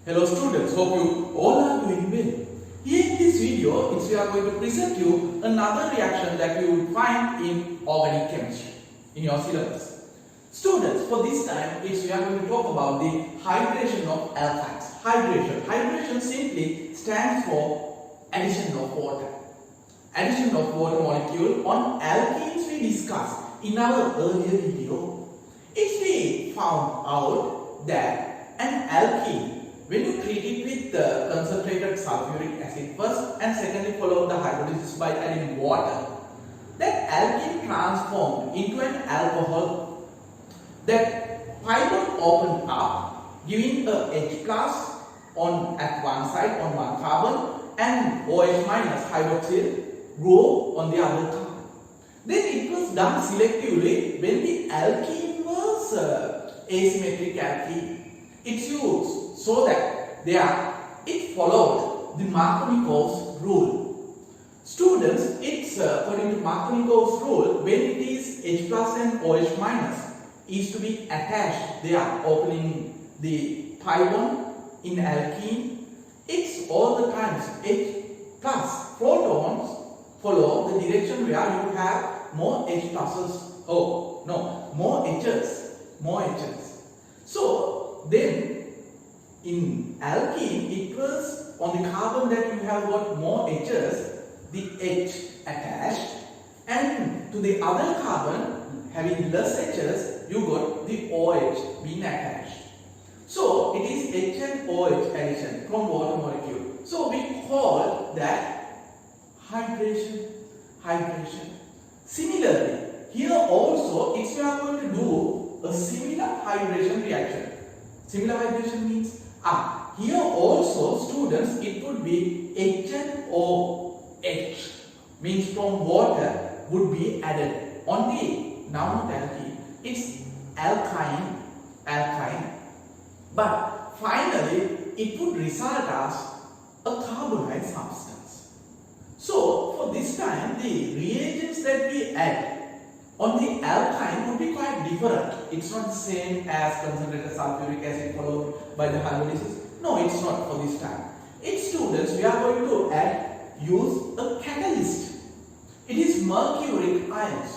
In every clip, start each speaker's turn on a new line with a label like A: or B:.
A: Hello students, hope you all are doing well. Here in this video, we are going to present you another reaction that you will find in organic chemistry in your syllabus. Students, for this time, we are going to talk about the hydration of alkynes. Hydration simply stands for addition of water. Addition of water molecule on alkenes we discussed in our earlier video. We found out that an alkene, when you treat it with concentrated sulfuric acid first and secondly follow the hydrolysis by adding water, that alkene transformed into an alcohol. That pylon opened up, giving a H plus at one side on one carbon and OH minus hydroxyl group on the other carbon. Then it was done selectively when the alkene was asymmetric alkene. It's used so that it followed the Markovnikov's rule. Students, it's according to Markovnikov's rule, when it is H plus and OH minus is to be attached, they are opening the pylon in alkene. It's all the times H plus protons follow the direction where you have more H pluses. Oh no, more H's. So then in alkene, it was on the carbon that you have got more H's, the H attached, and to the other carbon having less H's, you got the OH being attached. So it is H and OH addition from water molecule. So we call that hydration. Similarly, here also we are going to do a similar hydration reaction. Similar hydration means here also students, it would be H and OH means from water would be added on the now not alkene, it's alkyne, but finally it would result as a carbonized substance. So for this time the reagents that we add on the alkyne would be quite different. It's not the same as concentrated sulfuric acid followed by the hydrolysis. No, it's not for this time. In students, we are going to use a catalyst. It is mercuric ions.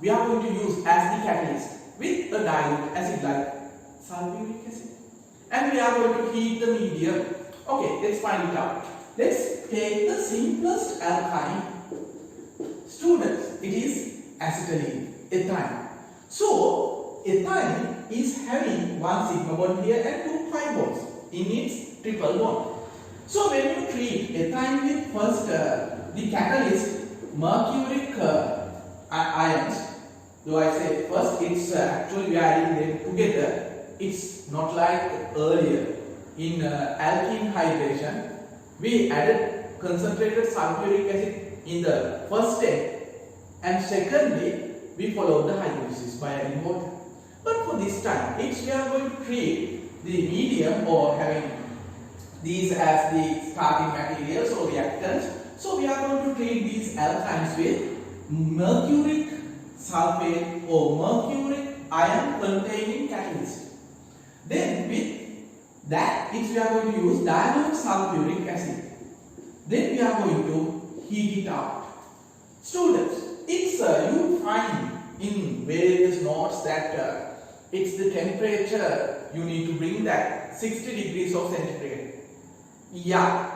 A: We are going to use as the catalyst with a dilute acid like sulfuric acid. And we are going to heat the medium. Okay, let's find it out. Let's take the simplest alkyne. Students, it is acetylene, ethyne. So, ethyne is having one sigma bond here and two pi bonds in its triple bond. So, when you treat ethyne with first the catalyst mercuric ions, though I say first, it's actually we are adding them together. It's not like earlier in alkene hydration. We added concentrated sulfuric acid in the first step. And secondly, we follow the hydrolysis by adding water. But for this time, we are going to treat the medium or having these as the starting materials or reactants. So we are going to treat these alkynes with mercuric sulfate or mercuric ion containing catalyst. Then with that, we are going to use dilute sulfuric acid. Then we are going to heat it out. Students, you find in various notes that it's the temperature you need to bring that 60 degrees of centigrade. Yeah,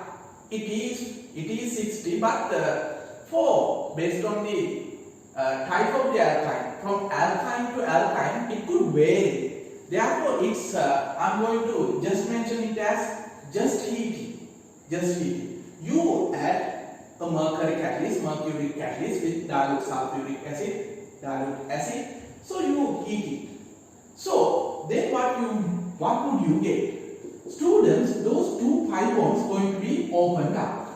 A: it is 60, but based on the type of the alkyne, from alkyne to alkyne, it could vary. Therefore, I'm going to just mention it as just heating. You add a mercuric catalyst with dilute sulfuric acid, so you heat it. So then what would you get? Students, those two pi bonds going to be opened up,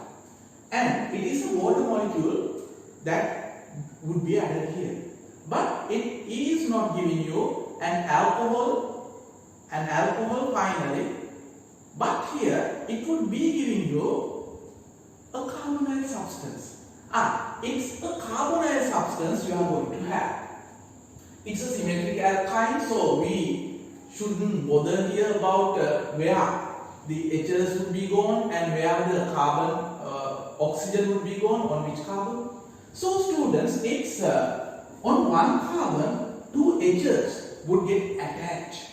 A: and it is a water molecule that would be added here, but it is not giving you an alcohol finally, but here it would be giving you a carbonized substance. It's a carbonized substance you are going to have. It's a symmetric alkyne, so we shouldn't bother here about where the H's would be gone, and where the carbon oxygen would be gone, on which carbon. So students, it's on one carbon, two H's would get attached.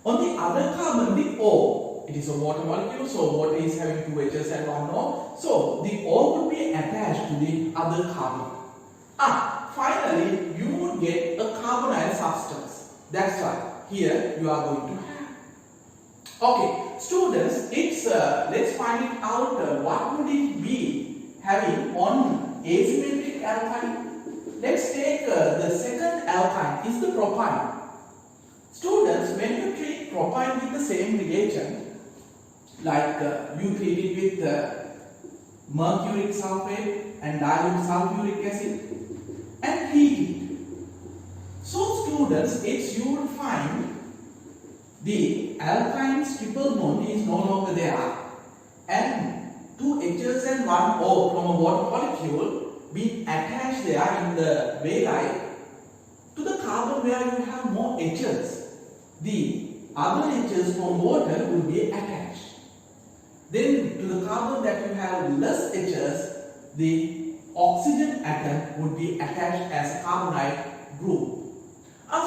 A: On the other carbon, the O, it is a water molecule, so water is having two H's and one O. So the O would be attached to the other carbon. Finally, you would get a carbonyl substance. That's why here you are going to have. Okay, students, it's let's find it out. What would it be having on asymmetric alkyne? Let's take the second alkyne is the propyne. Students, when you treat propyne with the same reagent, like you treat it with mercuric sulfate and dilute sulfuric acid and heat it. So students, you will find the alkyne's triple bond is no longer there, and two H's and one O from a water molecule being attached there in the way like to the carbon where you have more H's. The other H's from water will be attached. Then to the carbon that you have less H's, the oxygen atom would be attached as a carbonate group.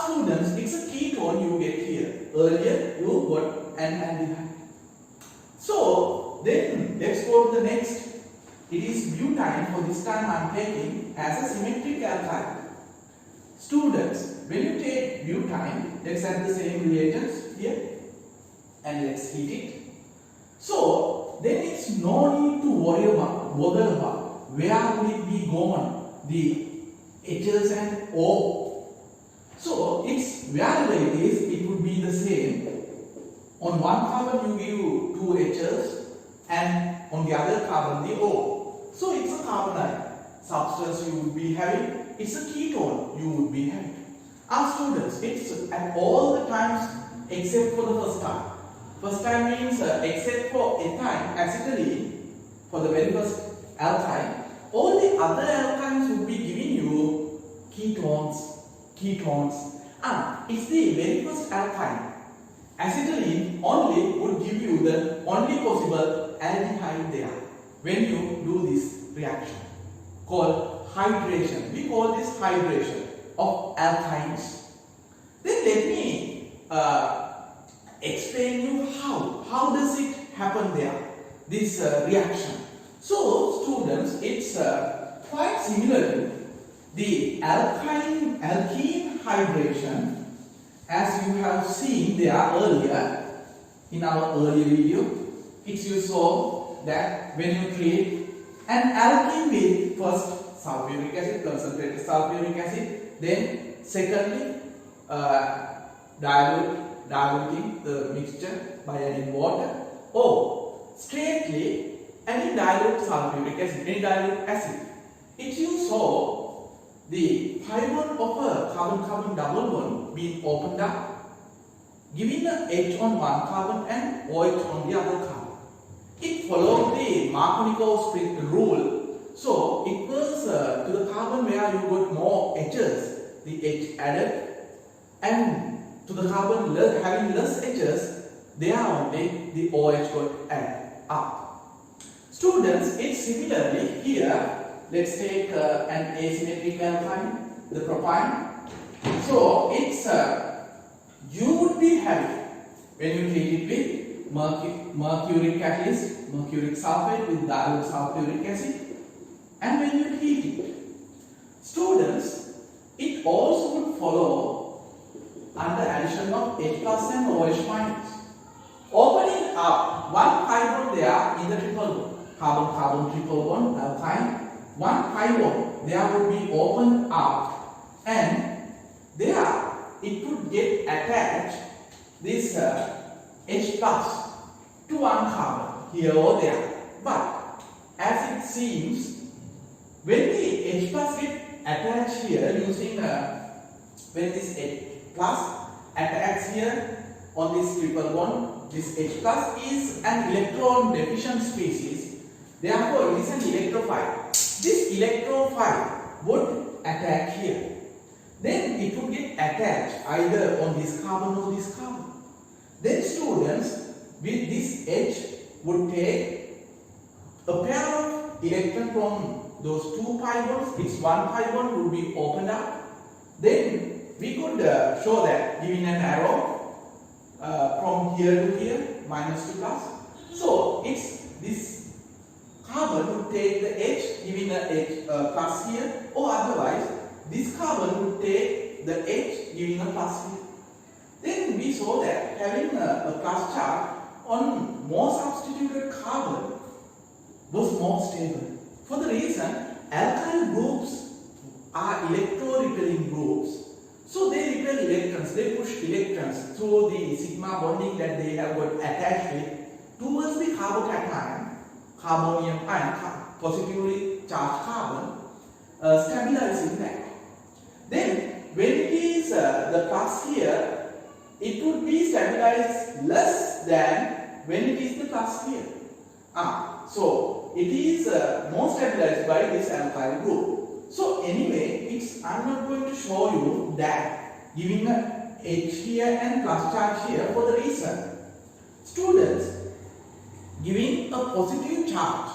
A: Students, it's a ketone you get here. Earlier you got anhydride. So then let's go to the next. It is butane. For this time I am taking as a symmetric alkyne. Students, when you take butane, let's add the same reagents here and let's heat it. So then it's no need to bother about where will it be gone, the H's and O. So it's wherever it is, it would be the same. On one carbon you give two H's and on the other carbon the O. So it's a carbonyl substance you would be having. It's a ketone you would be having. Students, it's at all the times except for the first time. First time means except for ethyne, acetylene, for the very first alkyne, all the other alkynes would be giving you ketones. It's the very first alkyne. Acetylene only would give you the only possible aldehyde there when you do this reaction called hydration. We call this hydration of alkynes. Then let me explain you how does it happen there, this reaction. So students, it's quite similar to the alkene hydration as you have seen there earlier in our earlier video. It's you saw that when you treat an alkene with first sulfuric acid, concentrated sulfuric acid, then secondly diluting the mixture by adding water, or straightly adding dilute sulfuric acid, dilute acid. If you saw the pi bond of a carbon-carbon double bond being opened up, giving a H on one carbon and OH on the other carbon. It followed the Markovnikov rule. So it was to the carbon where you got more H's, the H added, and to the carbon having less H's, there only the OH got added up. Students, it's similarly here. Let's take an asymmetric alkyne, the propyne. So it's you would be having when you treat it with mercuric catalyst, mercuric sulfate with dilute sulfuric acid, and when you heat it, students, it also would follow under addition of H plus and OH minus, opening up one pi bond there in the triple bond, carbon-carbon triple bond alkyne. One pi bond there would be opened up, and there it would get attached this H plus to one carbon here or there. But as it seems, when the H plus get attached here using when this H plus attacks here on this triple bond, this H plus is an electron deficient species. Therefore, it is an electrophile. This electrophile would attack here. Then it would get attached either on this carbon or this carbon. Then students, with this H would take a pair of electrons from those two pi bonds. Its one pi bond would be opened up. Then we could show that giving an arrow from here to here, minus to plus. So it's this carbon would take the H, giving a H plus here, or otherwise this carbon would take the H, giving a plus here. Then we saw that having a plus charge on more substituted carbon was more stable. For the reason, alkyl groups are electro-repelling groups. So they repel electrons, they push electrons through the sigma bonding that they have got attached with towards the carbocation, carbonium ion, positively charged carbon, stabilizing that. Then when it is the plus here, it would be stabilized less than when it is the plus here. So it is more stabilized by this alkyl group. So anyway, I'm not going to show you that giving a H here and plus charge here for the reason. Students, giving a positive charge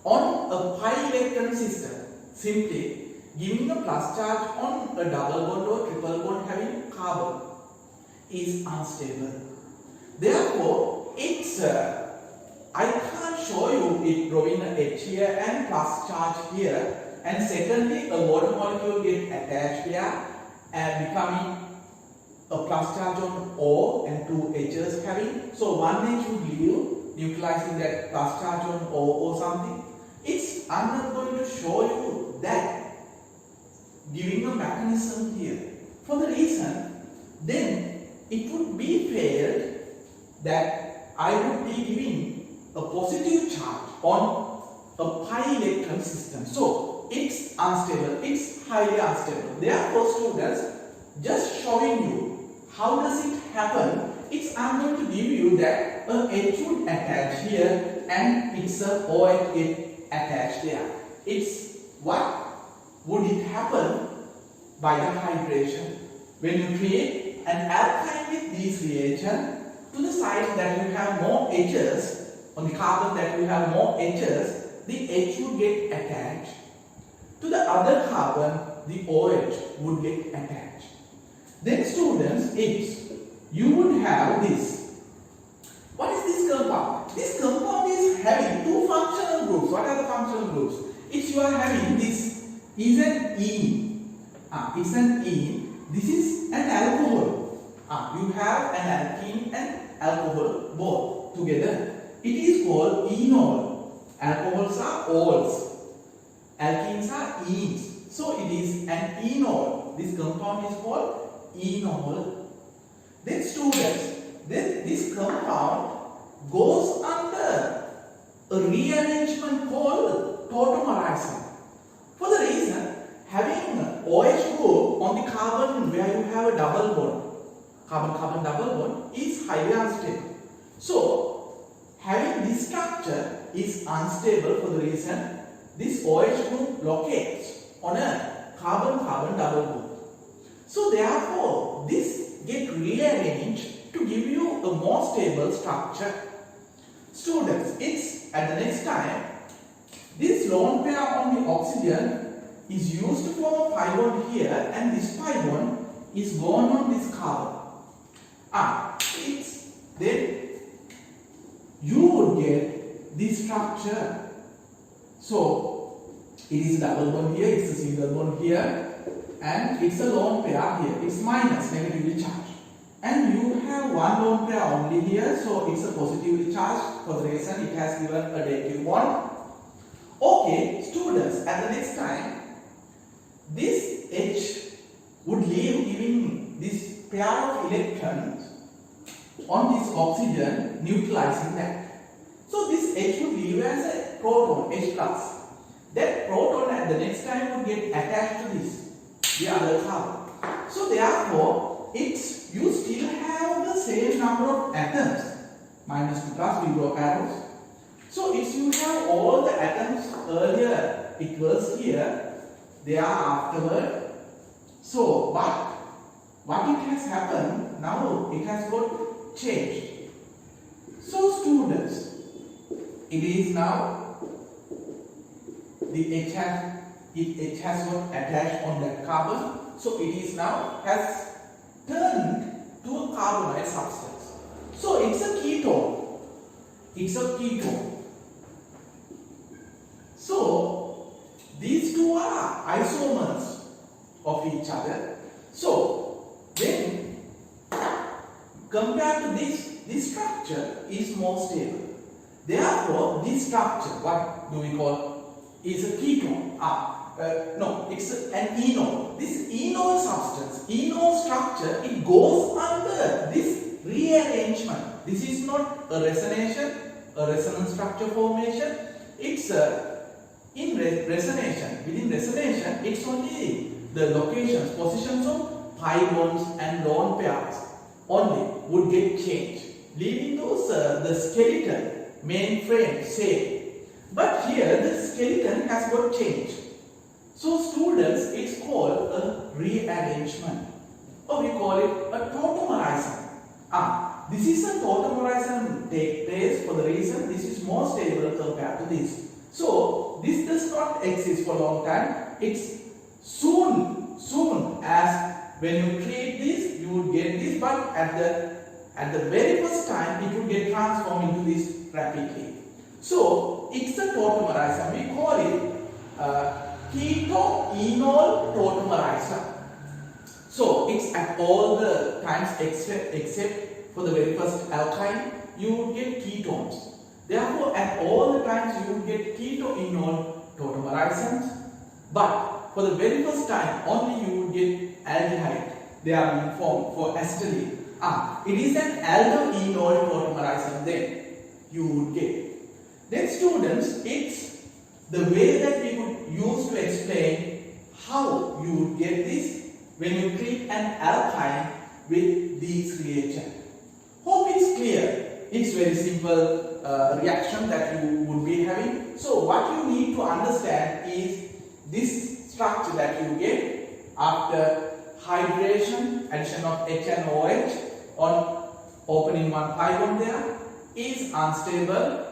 A: on a pi electron system, simply giving a plus charge on a double bond or triple bond having carbon is unstable. Therefore, I can't show you it drawing a H here and plus charge here. And secondly, a water molecule get attached here and becoming a plus charge on O and two H's having. So one H would leave, neutralizing that plus charge on O or something. I'm not going to show you that giving a mechanism here. For the reason, then it would be failed that I would be giving a positive charge on a pi electron system. So it's unstable, it's highly unstable. Therefore, students, just showing you how does it happen, I'm going to give you that a H would attach here and it's a OH get attached there. What would it happen by the hydration? When you create an alkyne with these reagents, to the side that you have more H's, on the carbon that you have more H's, the H would get attached. To the other carbon, the OH would get attached. Then students, you would have this. What is this compound? This compound is having two functional groups. What are the functional groups? You are having this is an ene. It's an ene. This is an alcohol. You have an alkene and alcohol both together. It is called enol. Alcohols are ols. Alkenes are enes. So it is an enol. This compound is called enol. Then students, this compound goes under a rearrangement called tautomerism. For the reason, having OH group on the carbon where you have a double bond, carbon-carbon double bond, is highly unstable. So, having this structure is unstable for the reason this OH group locates on a carbon-carbon double bond. So therefore, this gets rearranged to give you a more stable structure. Students, at the next time, this lone pair on the oxygen is used to form a pi bond here, and this pi bond is gone on this carbon. Then you would get this structure. So it is a double bond here, it's a single bond here, and it's a lone pair here. It's minus, negatively charged. And you have one lone pair only here, so it's a positively charged for the reason it has given a negative bond. Okay, students, at the next time, this H would leave giving this pair of electrons on this oxygen, neutralizing that. So this H would leave as a proton, H plus. That proton at the next time would get attached to this, the other carbon. So therefore, you still have the same number of atoms, minus to plus, we draw arrows. So you have all the atoms earlier, it was here, they are afterward. So what it has happened, now it has got changed. So it is now the it has got attached on that carbon, so it is now has turned to a carbonyl substance. So it's a ketone. It's a ketone. So these two are isomers of each other. So when compared to this structure is more stable. Therefore, this structure, what do we call, is a ketone. No, it's an enol. This enol substance, enol structure, it goes under this rearrangement. This is not a resonance structure formation. It's in resonation. Within resonation, it's only the locations, positions of pi bonds and lone pairs only would get changed, leaving those the skeleton main frame same. But here the skeleton has got changed. So students, it's called a rearrangement, or we call it a tautomerism. This is a tautomerism take place for the reason this is more stable compared to this. So this does not exist for a long time. It's soon as when you treat this, you would get this, but at the very first time it would get transformed into this rapidly. So it's a tautomerism. We call it keto-enol tautomerism. So it's at all the times except for the very first alkyne, you would get ketones. Therefore, at all the times you would get keto-enol tautomerisms. But for the very first time, only you would get aldehyde. They are being formed for acetylene. It is an aldo-enol tautomerism then you would get. Then students, it's the way that we could use to explain how you would get this when you treat an alkyne with these reagents. Hope it's clear. It's very simple reaction that you would be having. So what you need to understand is this structure that you get after hydration, addition of H and OH on opening one pi bond there is unstable.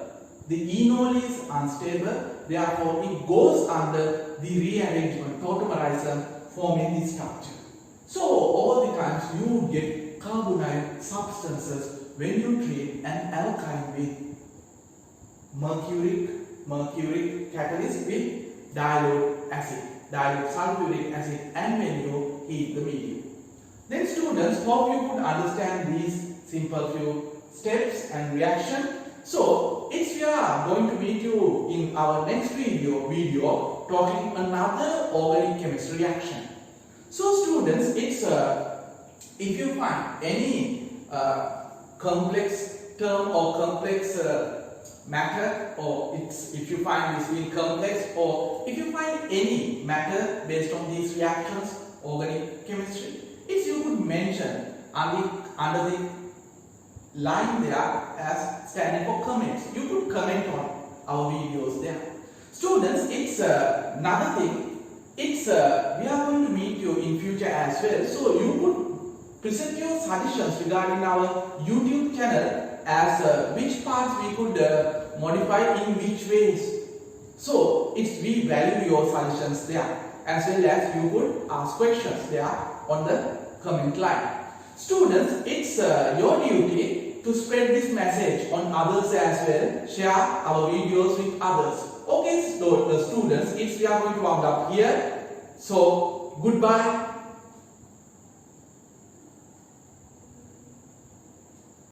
A: The enol is unstable. Therefore, it goes under the rearrangement tautomerism forming this structure. So all the times you get carbonyl substances when you treat an alkyne with mercuric catalyst with dilute sulfuric acid, and when you heat the medium. Then students, hope you could understand these simple few steps and reaction. So we are going to meet you in our next video talking another organic chemistry reaction. So students, it's if you find any complex term or complex matter, or if you find this being complex, or if you find any matter based on these reactions, organic chemistry, if you could mention under the line there as standing for comments, you could comment on our videos there. Students, it's another thing. It's we are going to meet you in future as well, so you could present your suggestions regarding our YouTube channel as which parts we could modify in which ways. So we value your suggestions there, as well as you could ask questions there on the comment line. Students, it's your duty to spread this message on others as well. Share our videos with others. Okay, so students, we are going to round up here. So goodbye.